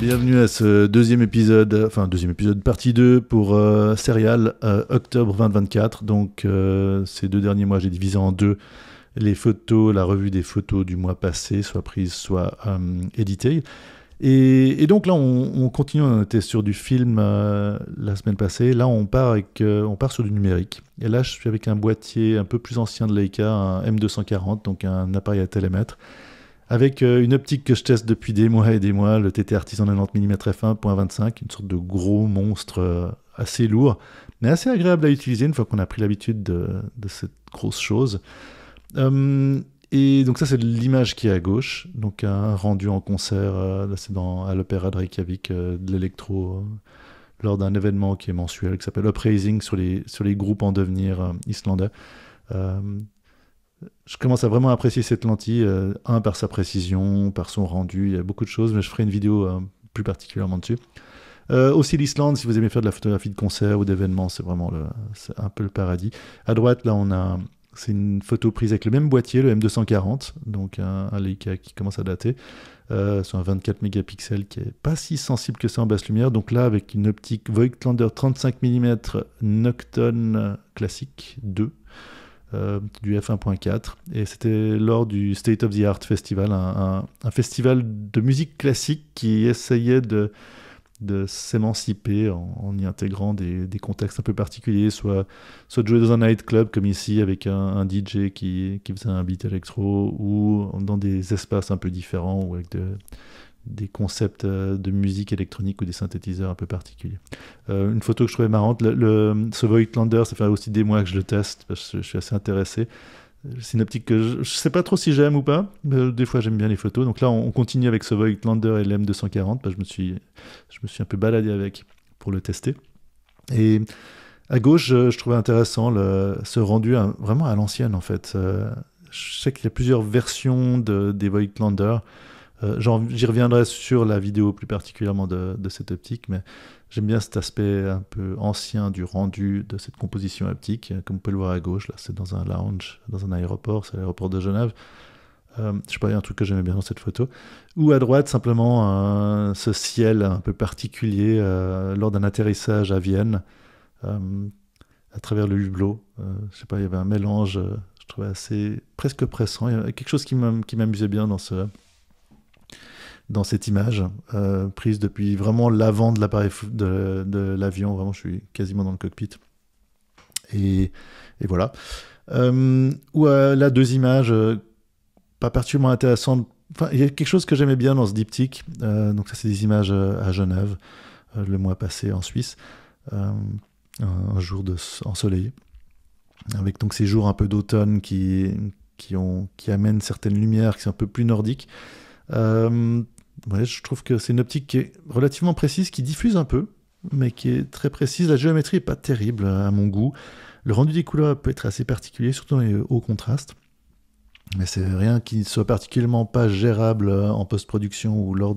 Bienvenue à ce deuxième épisode partie 2 pour Serial octobre 2024. Donc ces 2 derniers mois, j'ai divisé en 2 les photos, la revue des photos du mois passé, soit prises, soit éditées. Et donc là, on continue, on était sur du film la semaine passée. Là, on part sur du numérique. Et là, je suis avec un boîtier un peu plus ancien de Leica, un M240, donc un appareil à télémètre, avec une optique que je teste depuis des mois et des mois, le TT Artisan 90 mm f1.25, une sorte de gros monstre assez lourd, mais assez agréable à utiliser une fois qu'on a pris l'habitude de cette grosse chose. Et donc ça, c'est l'image qui est à gauche, donc un rendu en concert, là c'est à l'Opéra de Reykjavik, de l'électro, lors d'un événement qui est mensuel, qui s'appelle Uprising sur les groupes en devenir islandais. Je commence à vraiment apprécier cette lentille, par sa précision, par son rendu, il y a beaucoup de choses, mais je ferai une vidéo plus particulièrement dessus. Aussi l'Islande, si vous aimez faire de la photographie de concert ou d'événements, c'est vraiment c'est un peu le paradis. À droite, là, c'est une photo prise avec le même boîtier, le M240, donc un Leica qui commence à dater, sur un 24 mégapixels qui est pas si sensible que ça en basse lumière. Donc là, avec une optique Voigtlander 35 mm Nocton classique 2, du f1.4, et c'était lors du State of the Art Festival, un festival de musique classique qui essayait de s'émanciper en y intégrant des contextes un peu particuliers, soit de jouer dans un nightclub comme ici avec un DJ qui faisait un beat électro, ou dans des espaces un peu différents ou avec des concepts de musique électronique ou des synthétiseurs un peu particuliers. Une photo que je trouvais marrante, ce Voigtlander, ça fait aussi des mois que je le teste parce que je suis assez intéressé. C'est une optique que je ne sais pas trop si j'aime ou pas, mais des fois j'aime bien les photos. Donc là, on continue avec ce Voigtlander et l'M240. Je me suis un peu baladé avec pour le tester. Et à gauche, je trouvais intéressant ce rendu vraiment à l'ancienne en fait. Je sais qu'il y a plusieurs versions des Voigtlander. J'y reviendrai sur la vidéo plus particulièrement de cette optique, mais j'aime bien cet aspect un peu ancien du rendu de cette composition optique. Comme on peut le voir à gauche, là c'est dans un lounge, dans un aéroport, c'est l'aéroport de Genève. Je sais pas, il y a un truc que j'aimais bien dans cette photo. Ou à droite, simplement ce ciel un peu particulier lors d'un atterrissage à Vienne, à travers le hublot. Je sais pas, il y avait un mélange, je trouvais assez presque oppressant. Il y avait quelque chose qui m'amusait bien dans cette image, prise depuis vraiment l'avant de l'appareil de l'avion. Vraiment, je suis quasiment dans le cockpit. Et voilà. Ou là, 2 images pas particulièrement intéressantes. Enfin, il y a quelque chose que j'aimais bien dans ce diptyque. Donc ça, c'est des images à Genève, le mois passé en Suisse, un jour ensoleillé, avec donc ces jours un peu d'automne qui amènent certaines lumières qui sont un peu plus nordiques. Ouais, je trouve que c'est une optique qui est relativement précise, qui diffuse un peu, mais qui est très précise. La géométrie n'est pas terrible à mon goût. Le rendu des couleurs peut être assez particulier, surtout dans les hauts contrastes. Mais c'est rien qui ne soit particulièrement pas gérable en post-production ou lors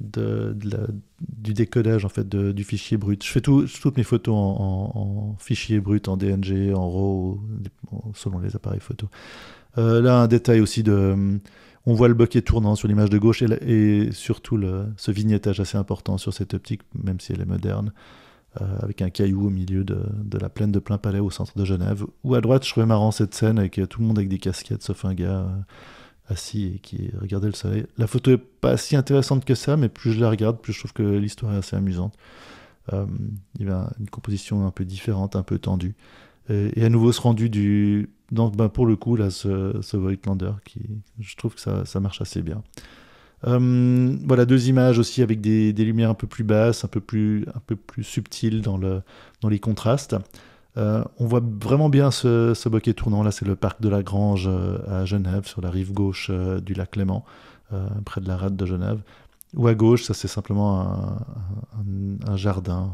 du décodage en fait, du fichier brut. Je fais toutes mes photos en fichier brut, en DNG, en RAW, selon les appareils photo. Là, un détail aussi on voit le bokeh tournant sur l'image de gauche et surtout ce vignettage assez important sur cette optique, même si elle est moderne, avec un caillou au milieu de la plaine de Plainpalais au centre de Genève. Ou à droite, je trouvais marrant cette scène avec tout le monde avec des casquettes, sauf un gars assis et qui regardait le soleil. La photo est pas si intéressante que ça, mais plus je la regarde, plus je trouve que l'histoire est assez amusante. Il y a une composition un peu différente, un peu tendue. Et à nouveau ce rendu pour le coup là, ce Voigtlander je trouve que ça marche assez bien. Voilà, 2 images aussi avec des lumières un peu plus basses, un peu plus subtiles dans les contrastes. On voit vraiment bien ce bokeh tournant. Là, c'est le parc de la Grange à Genève, sur la rive gauche du lac Léman, près de la rade de Genève. Ou à gauche, ça c'est simplement un jardin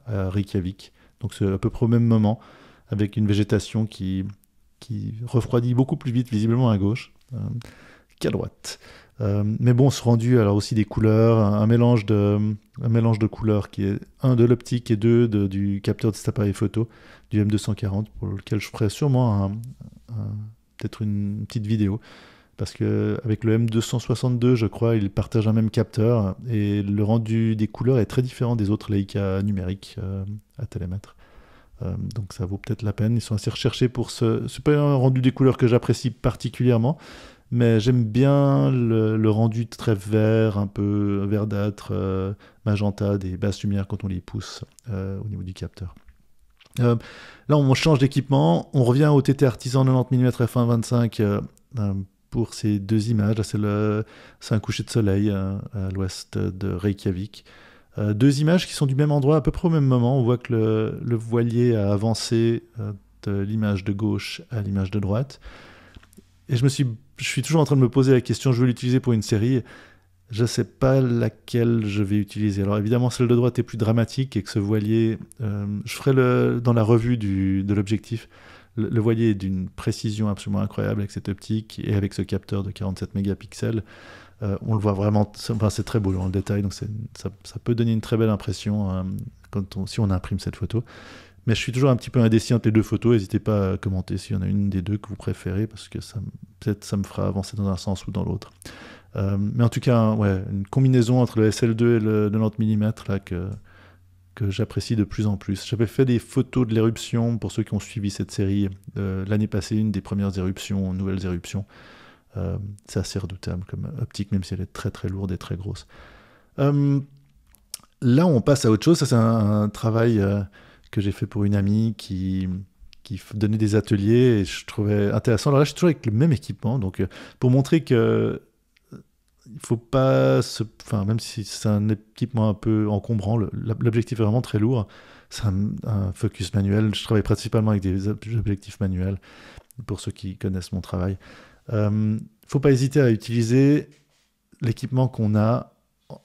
à Reykjavik. Donc c'est à peu près au même moment, avec une végétation qui refroidit beaucoup plus vite, visiblement à gauche, qu'à droite. Mais bon, ce rendu, alors aussi des couleurs, un mélange de couleurs qui est de l'optique et du capteur de cet appareil photo, du M240, pour lequel je ferai sûrement peut-être une petite vidéo. parce qu'avec le M262, je crois, ils partagent un même capteur, et le rendu des couleurs est très différent des autres Leica numériques à télémètre. Donc ça vaut peut-être la peine. Ils sont assez recherchés pour ce... C'est pas un rendu des couleurs que j'apprécie particulièrement, mais j'aime bien le rendu très vert, un peu verdâtre, magenta, des basses lumières quand on les pousse au niveau du capteur. Euh, Là, on change d'équipement. On revient au TT Artisan 90 mm f1.25 pour ces deux images. Là, c'est un coucher de soleil à l'ouest de Reykjavik. Deux images qui sont du même endroit à peu près au même moment. On voit que le voilier a avancé de l'image de gauche à l'image de droite. Et je suis toujours en train de me poser la question, je veux l'utiliser pour une série, je ne sais pas laquelle je vais utiliser. Alors évidemment, celle de droite est plus dramatique et que ce voilier, je ferai dans la revue de l'objectif, le voilier est d'une précision absolument incroyable avec cette optique et avec ce capteur de 47 mégapixels. On le voit vraiment, enfin, c'est très beau dans le détail, donc ça peut donner une très belle impression si on imprime cette photo. Mais je suis toujours un petit peu indécis entre les deux photos. N'hésitez pas à commenter s'il y en a une des deux que vous préférez, parce que peut-être ça me fera avancer dans un sens ou dans l'autre. Mais en tout cas, ouais, une combinaison entre le SL2 et le 90 mm là, que j'apprécie de plus en plus. J'avais fait des photos de l'éruption pour ceux qui ont suivi cette série l'année passée, une des premières éruptions, nouvelles éruptions. C'est assez redoutable comme optique, même si elle est très très lourde et très grosse. Là, on passe à autre chose. Ça, c'est un travail que j'ai fait pour une amie qui donnait des ateliers et je trouvais intéressant. Alors là, je suis toujours avec le même équipement, donc pour montrer que il faut pas enfin, même si c'est un équipement un peu encombrant, l'objectif est vraiment très lourd. C'est un focus manuel. Je travaille principalement avec des objectifs manuels, pour ceux qui connaissent mon travail. Faut pas hésiter à utiliser l'équipement qu'on a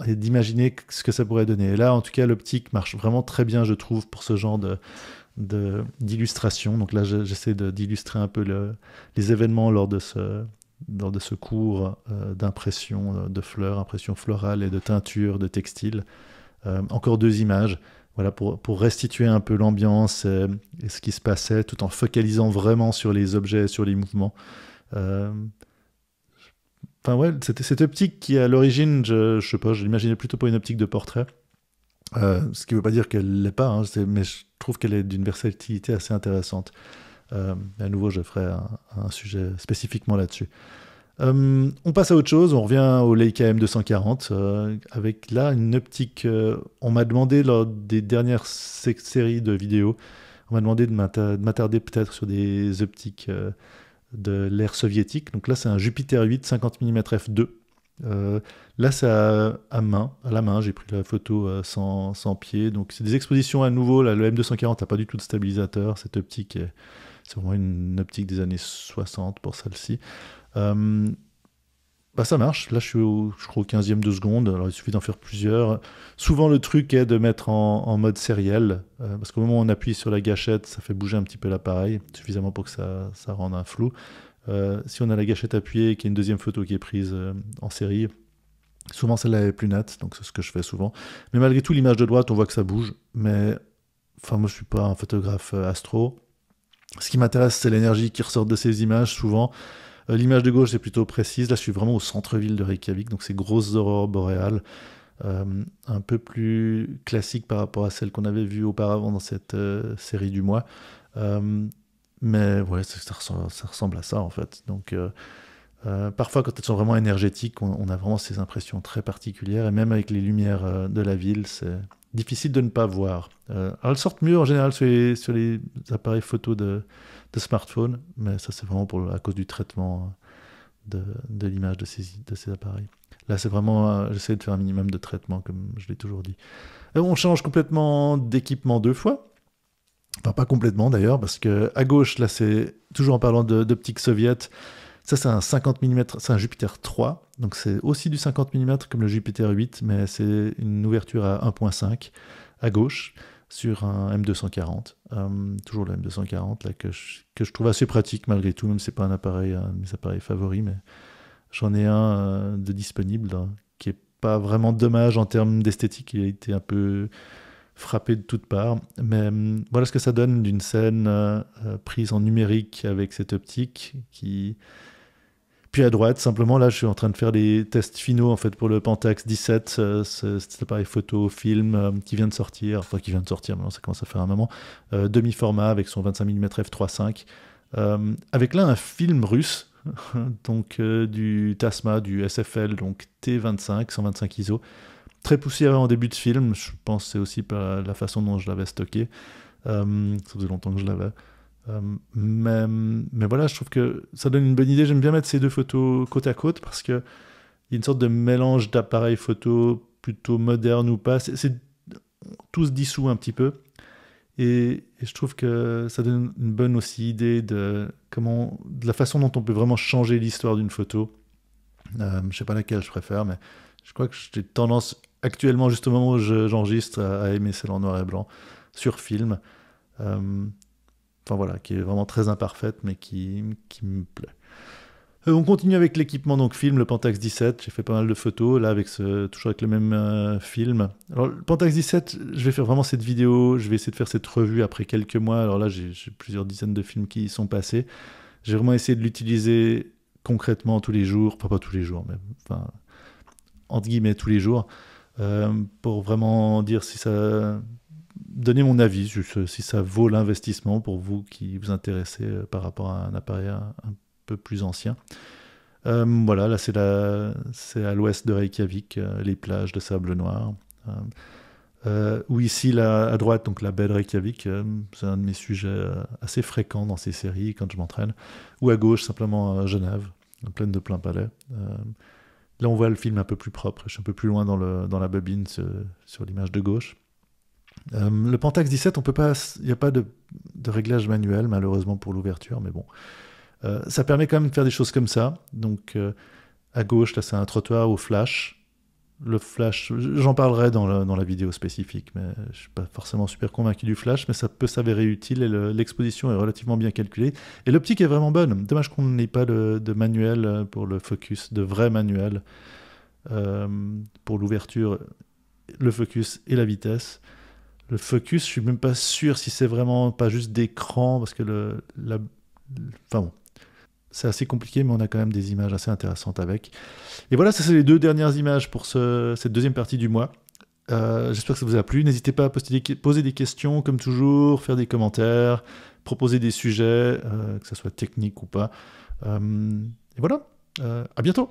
et d'imaginer ce que ça pourrait donner. Et là, en tout cas, l'optique marche vraiment très bien, je trouve, pour ce genre d'illustration. Donc là, j'essaie d'illustrer un peu les événements lors de ce cours d'impression de fleurs, impression florale et de teinture de textile. Encore deux images, voilà, pour restituer un peu l'ambiance et ce qui se passait, tout en focalisant vraiment sur les objets, sur les mouvements. Enfin ouais, c'était cette optique qui, à l'origine, je sais pas, je l'imaginais plutôt pour une optique de portrait. Ce qui ne veut pas dire qu'elle l'est pas, hein, mais je trouve qu'elle est d'une versatilité assez intéressante. À nouveau, je ferai un sujet spécifiquement là-dessus. On passe à autre chose, on revient au Leica M240, avec là une optique. On m'a demandé lors des dernières séries de vidéos, on m'a demandé de m'attarder peut-être sur des optiques de l'ère soviétique. Donc là, c'est un Jupiter 8 50 mm f2. Là, c'est à la main, j'ai pris la photo sans pied. Donc c'est des expositions à nouveau. Là, le M240 n'a pas du tout de stabilisateur. Cette optique, c'est vraiment une optique des années 60 pour celle-ci. Ça marche. Là, je crois au 15e de seconde. Alors, il suffit d'en faire plusieurs. Souvent, le truc est de mettre en mode sériel, parce qu'au moment où on appuie sur la gâchette, ça fait bouger un petit peu l'appareil, suffisamment pour que ça rende un flou. Si on a la gâchette appuyée et qu'il y a une deuxième photo qui est prise en série, souvent celle-là est plus nette, donc c'est ce que je fais souvent. Mais malgré tout, l'image de droite, on voit que ça bouge. Mais enfin, moi, je suis pas un photographe astro. Ce qui m'intéresse, c'est l'énergie qui ressort de ces images, souvent. L'image de gauche est plutôt précise. Là, je suis vraiment au centre-ville de Reykjavik, donc ces grosses aurores boréales, un peu plus classiques par rapport à celles qu'on avait vues auparavant dans cette série du mois. Mais ouais, ça ressemble à ça en fait. Donc parfois, quand elles sont vraiment énergétiques, on a vraiment ces impressions très particulières. Et même avec les lumières de la ville, c'est difficile de ne pas voir. Alors, elles sortent mieux en général sur les appareils photo de smartphone, mais ça c'est vraiment à cause du traitement de l'image de ces appareils. Là, c'est vraiment, j'essaie de faire un minimum de traitement, comme je l'ai toujours dit. On change complètement d'équipement deux fois. Enfin, pas complètement d'ailleurs, parce que à gauche, là, c'est toujours en parlant d'optique soviète. Ça, c'est un 50 mm, c'est un Jupiter 3, donc c'est aussi du 50 mm comme le Jupiter 8, mais c'est une ouverture à 1.5 à gauche sur un M240. Toujours le M240 là, que je trouve assez pratique malgré tout, même si c'est pas un de mes appareils favoris, mais j'en ai un de disponible là, qui est pas vraiment dommage en termes d'esthétique. Il a été un peu frappé de toutes parts, mais voilà ce que ça donne d'une scène prise en numérique avec cette optique qui Puis à droite, simplement, là, je suis en train de faire les tests finaux en fait pour le Pentax 17, cet appareil photo film qui vient de sortir, enfin qui vient de sortir, maintenant ça commence à faire un moment, demi-format avec son 25 mm f3.5, avec là un film russe, donc du Tasma, du SFL, donc T25, 125 ISO, très poussiéreux en début de film, je pense que c'est aussi par la façon dont je l'avais stocké, ça faisait longtemps que je l'avais. Mais voilà, je trouve que ça donne une bonne idée. J'aime bien mettre ces deux photos côte à côte parce qu'il y a une sorte de mélange d'appareils photo plutôt moderne ou pas. Tout se dissout un petit peu. Et je trouve que ça donne une bonne aussi idée de la façon dont on peut vraiment changer l'histoire d'une photo. Je sais pas laquelle je préfère, mais je crois que j'ai tendance actuellement, juste au moment où j'enregistre, à aimer celle en noir et blanc sur film. Enfin voilà, qui est vraiment très imparfaite, mais qui me plaît. On continue avec l'équipement donc film, le Pentax 17. J'ai fait pas mal de photos, là, toujours avec le même film. Alors, le Pentax 17, je vais faire vraiment cette vidéo, je vais essayer de faire cette revue après quelques mois. Alors là, j'ai plusieurs dizaines de films qui y sont passés. J'ai vraiment essayé de l'utiliser concrètement tous les jours, enfin pas tous les jours, mais enfin, entre guillemets tous les jours, pour vraiment dire si ça... donner mon avis, juste, si ça vaut l'investissement pour vous qui vous intéressez par rapport à un appareil un peu plus ancien. Voilà, là c'est à l'ouest de Reykjavik, les plages de sable noir. Ou ici, là, à droite, donc la baie de Reykjavik, c'est un de mes sujets assez fréquents dans ces séries quand je m'entraîne. Ou à gauche, simplement Genève, pleine de plein palais. Là, on voit le film un peu plus propre. Je suis un peu plus loin dans la bobine sur l'image de gauche. Le Pentax 17, il n'y a pas de réglage manuel, malheureusement, pour l'ouverture, mais bon. Ça permet quand même de faire des choses comme ça. Donc, à gauche, là, c'est un trottoir au flash. Le flash, j'en parlerai dans la vidéo spécifique, mais je ne suis pas forcément super convaincu du flash, mais ça peut s'avérer utile et l'exposition est relativement bien calculée. Et l'optique est vraiment bonne. Dommage qu'on n'ait pas de manuel pour le focus, de vrai manuel pour l'ouverture, le focus et la vitesse. Le focus, je suis même pas sûr si c'est vraiment pas juste d'écran, parce que enfin bon, c'est assez compliqué, mais on a quand même des images assez intéressantes avec. Et voilà, ça c'est les 2 dernières images pour cette deuxième partie du mois. J'espère que ça vous a plu. N'hésitez pas à poser des questions, comme toujours, faire des commentaires, proposer des sujets, que ce soit technique ou pas. Et voilà, à bientôt.